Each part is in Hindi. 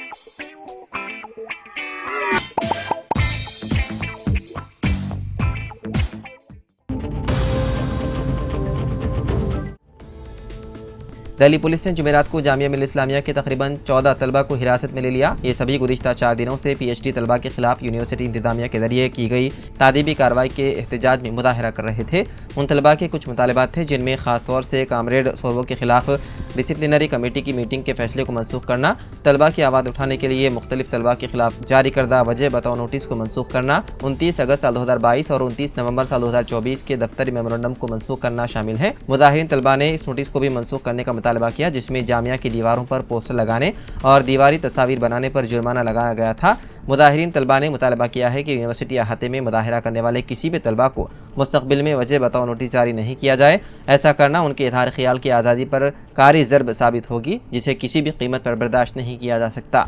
दिल्ली पुलिस ने जुमेरात को जामिया मिल्लत इस्लामिया के तकरीबन 14 तलबा को हिरासत में ले लिया। ये सभी गुज़िश्ता 4 दिनों से PhD तलबा के खिलाफ यूनिवर्सिटी इंतजामिया के जरिए की गई तादीबी कार्रवाई के एहतजाज में मुजाहरा कर रहे थे। उन तलबा के कुछ मुतालबात थे जिनमें खासतौर से कामरेड सोरवो के खिलाफ डिसिप्लिनरी कमेटी की मीटिंग के फैसले को मनसूख करना, तलबा की आवाज़ उठाने के लिए मुख्तलिफ तलबा के खिलाफ जारी करदा वजह बताओ नोटिस को मनसूख करना, 29 अगस्त साल 2022 और 29 नवंबर साल 2024 के दफ्तरी मेमोरेंडम को मनसूख करना शामिल है। मुजाहिरीन तलबा ने इस नोटिस को भी मनसूख करने का मुतालबा किया जिसमें जामिया की दीवारों पर पोस्टर लगाने और दीवारी तस्वीर बनाने पर जुर्माना लगाया गया था। मुजाहिरीन तलबा ने मुतालबा किया है कि यूनिवर्सिटी अहाते में मुजाहिरा करने वाले किसी भी तलबा को मुस्तकबिल में वजह बताओ नोटिस जारी नहीं किया जाए। ऐसा करना उनके इज़हार ख्याल की आज़ादी पर कारी ज़र्ब साबित होगी जिसे किसी भी कीमत पर बर्दाश्त नहीं किया जा सकता।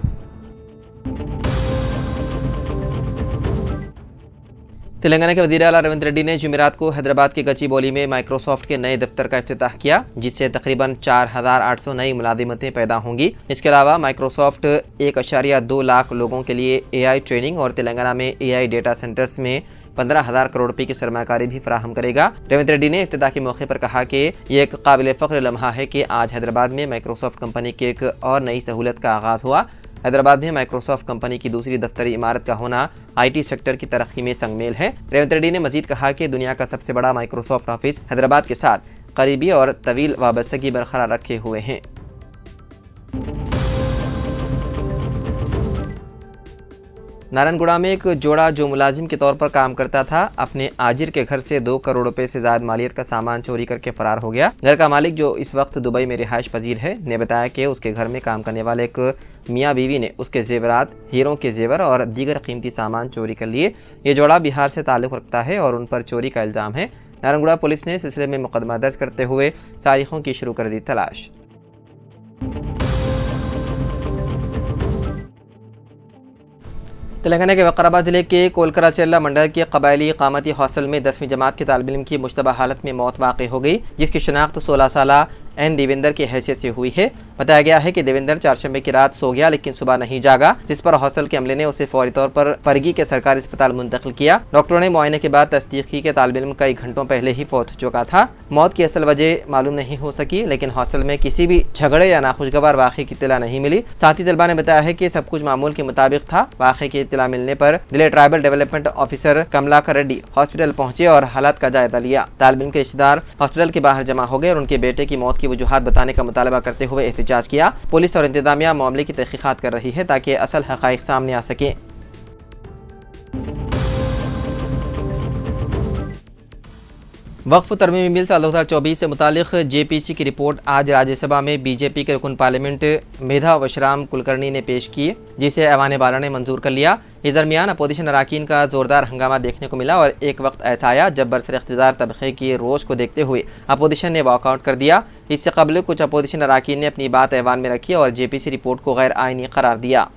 तेलंगाना के वज़ीर आला रेवंत रेड्डी ने जुमेरात को हैदराबाद के गच्चीबौली में माइक्रोसॉफ्ट के नए दफ्तर का इफ्तिताह किया जिससे तकरीबन 4800 नई मुलाजिमतें पैदा होंगी। इसके अलावा माइक्रोसॉफ्ट 1.2 लाख लोगों के लिए AI ट्रेनिंग और तेलंगाना में AI डेटा सेंटर्स में 15,000 करोड़ रुपए की सरमाकारी भी फराहम करेगा। रेवंत रेड्डी ने इफ्तिताह के मौके पर कहा कि ये एक काबिल फ़ख्र लम्हा है कि आज हैदराबाद में माइक्रोसॉफ्ट कंपनी की एक और नई सहूलत का आगाज़ हुआ। हैदराबाद में माइक्रोसॉफ्ट कंपनी की दूसरी दफ्तरी इमारत का होना IT सेक्टर की तरक्की में संगमेल है। रेवंत रेड्डी ने मजीद कहा कि दुनिया का सबसे बड़ा माइक्रोसॉफ्ट ऑफिस हैदराबाद के साथ करीबी और तवील वाबस्तगी बरकरार रखे हुए हैं। नारायणगुड़ा में एक जोड़ा जो मुलाजिम के तौर पर काम करता था अपने आजिर के घर से 2 करोड़ रुपए से ज्यादा मालियत का सामान चोरी करके फरार हो गया। घर का मालिक जो इस वक्त दुबई में रिहाइश पजीर है ने बताया कि उसके घर में काम करने वाले एक मियाँ बीवी ने उसके जेवरात, हीरों के जेवर और दीगर कीमती सामान चोरी कर लिए। ये जोड़ा बिहार से ताल्लुक़ रखता है और उन पर चोरी का इल्ज़ाम है। नारायणगुड़ा पुलिस ने इस सिलसिले में मुकदमा दर्ज करते हुए तारीखों की शुरू कर दी तलाश। तेलंगाना के वकाराबाद ज़िले के कोलकराचेल्ला मंडल के कबायली इकामती हॉस्टल में 10वीं जमात के तालिब इल्म की मुश्तबा हालत में मौत वाक़ हो गई जिसकी शनाख्त 16 साला एन देवेंद्र की हैसियत से हुई है। बताया गया है कि देवेंद्र चारशंबे की रात सो गया लेकिन सुबह नहीं जागा जिस पर हॉस्टल के अमले ने उसे फौरी तौर पर परगी के सरकारी अस्पताल मुंतकिल किया। डॉक्टरों ने मुआयने के बाद तस्दीक की कि तालिब इल्म कई घंटों पहले ही फौत हो चुका था। मौत की असल वजह मालूम नहीं हो सकी लेकिन हॉस्टल में किसी भी झगड़े या नाखुशगवार वाक़े की इत्तला नहीं मिली। साथी तलबा ने बताया है कि सब कुछ मामूल के मुताबिक था। वाक़े की इत्तला मिलने पर जिले tribal development officer Kamalakar Reddy hospital पहुंचे और हालात का जायजा लिया। तालिब इल्म के रिश्तेदार हॉस्पिटल के बाहर जमा हो गए और उनके बेटे की मौत की वजूहात बताने का मुतालबा करते हुए एहतजाज किया। पुलिस और इंतजामिया मामले की तहकीकात कर रही है ताकि असल हक़ाइक़ सामने आ सके। वक्फ तरमीमी बिल साल 2024 से मुतालिक JPC की रिपोर्ट आज राज्यसभा में BJP के रुकन पार्लियामेंट मेधा वशराम कुलकर्णी ने पेश की जिसे ऐवान बाला ने मंजूर कर लिया। इस दरमियान अपोजिशन अराकीन का जोरदार हंगामा देखने को मिला और एक वक्त ऐसा आया जब बरसर इख्तियार तबक़े की रोश को देखते हुए अपोजिशन ने वॉकआउट कर दिया। इससे कबल कुछ अपोजिशन अराकीन ने अपनी बात ऐवान में रखी और JPC रिपोर्ट को गैर आइनी करार दिया।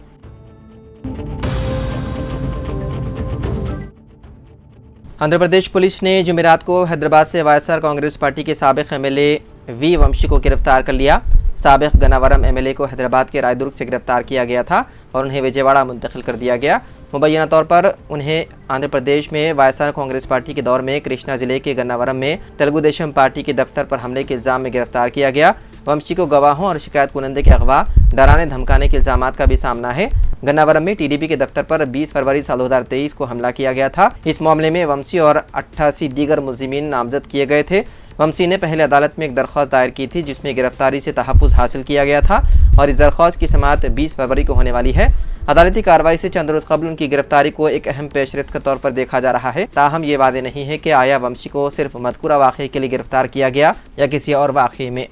आंध्र प्रदेश पुलिस ने जुमेरात को हैदराबाद से YSR कांग्रेस पार्टी के साबिक MLA V वंशी को गिरफ्तार कर लिया। साबिक गनावरम MLA को हैदराबाद के रायदुर्ग से गिरफ्तार किया गया था और उन्हें विजयवाड़ा मुंतकिल कर दिया गया। मुबैना तौर पर उन्हें आंध्र प्रदेश में YSR कांग्रेस पार्टी के दौर में कृष्णा जिले के गन्नावरम में तेलुगु देशम पार्टी के दफ्तर पर हमले के इल्ज़ाम में गिरफ्तार किया गया। वंशी को गवाहों और शिकायत कुनंदे के अगवा, डराने धमकाने के इल्ज़ाम का भी सामना है। गन्नावरम में TDP के दफ्तर पर 20 फरवरी साल 2023 को हमला किया गया था। इस मामले में वंशी और 88 दीगर मुलजिमीन नामजद किए गए थे। वंशी ने पहले अदालत में एक दरख्वास्त दायर की थी जिसमें गिरफ्तारी से तहफ़्फ़ुज़ हासिल किया गया था और इस दरख्वास्त की समाअत 20 फरवरी को होने वाली है। अदालती कार्रवाई से चंद रोज़ कबल उनकी गिरफ्तारी को एक अहम पेशरफ्त के तौर पर देखा जा रहा है। ताहम ये वादे नहीं है कि आया वंशी को सिर्फ मज़कूरा वाक़े के लिए गिरफ्तार किया गया या किसी और वाक़े में।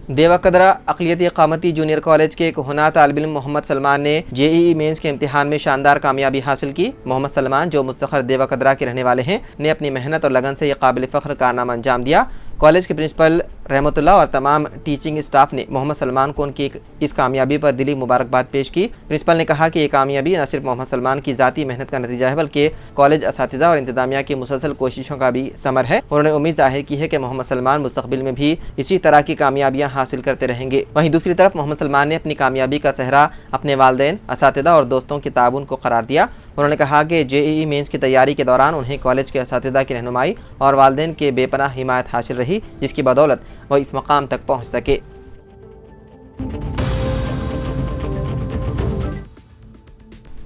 देवाकदरा अक़लियती इक़ामती जूनियर कॉलेज के एक होनहार तालिब इल्म मोहम्मद सलमान ने JEE मेंस के इम्तिहान में शानदार कामयाबी हासिल की। मोहम्मद सलमान जो मुस्तक़र देवाकदरा के रहने वाले हैं ने अपनी मेहनत और लगन से यह काबिल फ़ख्र कारनामा अंजाम दिया। कॉलेज के प्रिंसिपल रहमतुल्लाह और तमाम टीचिंग स्टाफ ने मोहम्मद सलमान को उनकी इस कामयाबी पर दिली मुबारकबाद पेश की। प्रिंसिपल ने कहा कि ये कामयाबी न सिर्फ मोहम्मद सलमान की ज़ाती मेहनत का नतीजा है बल्कि कॉलेज असातिज़ा और इंतजामिया की मुसलसल कोशिशों का भी समर है। उन्होंने उम्मीद जाहिर की है कि मोहम्मद सलमान मुस्तक़बिल में भी इसी तरह की कामयाबियाँ हासिल करते रहेंगे। वहीं दूसरी तरफ मोहम्मद सलमान ने अपनी कामयाबी का सेहरा अपने वालिदैन, असातिज़ा और दोस्तों के ताउन को करार दिया। उन्होंने कहा कि JEE मेंस की तैयारी के दौरान उन्हें कॉलेज के असातिज़ा की रहनुमाई और वालिदैन के बेपनाह हिमायत हासिल रही, जिसकी बदौलत वह इस मकाम तक पहुँच सके।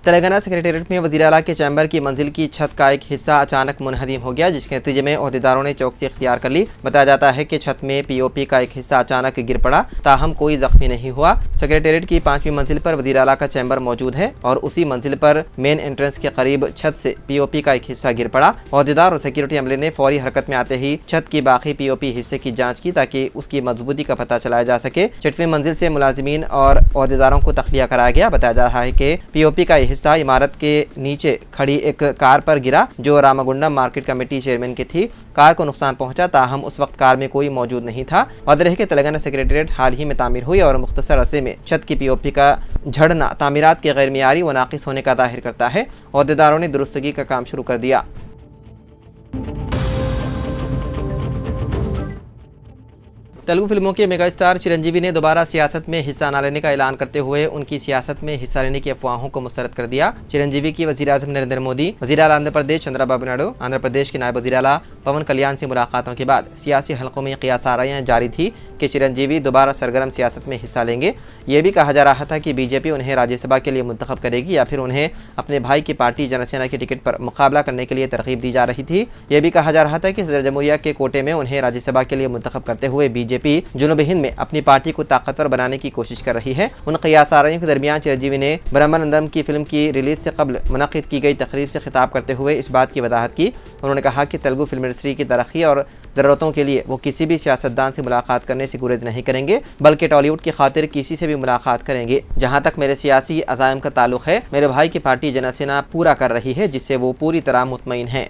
तेलंगाना सेक्रेटेरिएट में वज़ीर आला के चैम्बर की मंजिल की छत का एक हिस्सा अचानक मुनहदम हो गया, जिसके नतीजे में ओहदेदारों ने चौकसी इख्तियार कर ली। बताया जाता है कि छत में POP का एक हिस्सा अचानक गिर पड़ा, ताहम कोई जख्मी नहीं हुआ। सेक्रेटेरिएट की 5वीं मंजिल पर वज़ीर आला का चैम्बर मौजूद है और उसी मंजिल पर मेन एंट्रेंस के करीब छत से POP का एक हिस्सा गिर पड़ा। ओहदेदार और सिक्योरिटी अमले ने फौरी हरकत में आते ही छत की बाकी POP हिस्से की जाँच की ताकि उसकी मजबूती का पता चलाया जा सके। 6वीं मंजिल से मुलाजिमीन और ओहदेदारों को तख्लिया कराया गया। बताया जा रहा है कि POP का हिस्सा इमारत के नीचे खड़ी एक कार पर गिरा जो रामागुंडम मार्केट कमेटी चेयरमैन की थी। कार को नुकसान पहुंचा, ताहम उस वक्त कार में कोई मौजूद नहीं था। वादे रहे कि तेलंगाना सेक्रेटेरिएट हाल ही में तामीर हुई और मुख्तसर अरसे में छत की POP का झड़ना तामीरात के गैर मियारी व नाकिस होने का जाहिर करता है। ओहदेदारों ने दुरुस्तगी का काम शुरू कर दिया। तेलुगु फिल्मों के मेगा स्टार चिरंजीवी ने दोबारा सियासत में हिस्सा न लेने का ऐलान करते हुए उनकी सियासत में हिस्सा लेने की अफवाहों को मुस्तरद कर दिया। चिरंजीवी की वज़ीर आज़म नरेंद्र मोदी, वज़ीर आला आंध्र प्रदेश चंद्रबाबू नायडू, आंध्र प्रदेश के नायब वज़ीर आला पवन कल्याण से मुलाकातों के बाद सियासी हलकों में क़ियासाराइयाँ जारी थी कि चिरंजीवी दोबारा सरगर्म सियासत में हिस्सा लेंगे। ये भी कहा जा रहा था कि BJP उन्हें राज्यसभा के लिए मुंतखब करेगी या फिर उन्हें अपने भाई की पार्टी जनसेना की टिकट पर मुकाबला करने के लिए तरगीब दी जा रही थी। यह भी कहा जा रहा था कि सदर जमहूरिया के कोटे में उन्हें राज्यसभा के लिए मुंतखब करते हुए BJP जुनूबी हिंद में अपनी पार्टी को ताकतवर बनाने की कोशिश कर रही है। उन क़ियासाराइयों के दरमियान चिरंजीवी ने ब्रह्मानंदम की फिल्म की रिलीज से कबल मुनक़िद की गई तकरीब से खिताब करते हुए इस बात की वजाहत की। उन्होंने कहा कि तेलुगु फिल्म इंडस्ट्री की तरक्की और ज़रूरतों के लिए वो किसी भी सियासतदान से मुलाकात करने से गुरेज नहीं करेंगे, बल्कि टॉलीवुड की खातिर किसी से भी मुलाकात करेंगे। जहाँ तक मेरे सियासी अज़ाइम का ताल्लुक़ है, मेरे भाई की पार्टी जनसेना पूरा कर रही है, जिससे वो पूरी तरह मुतमईन है।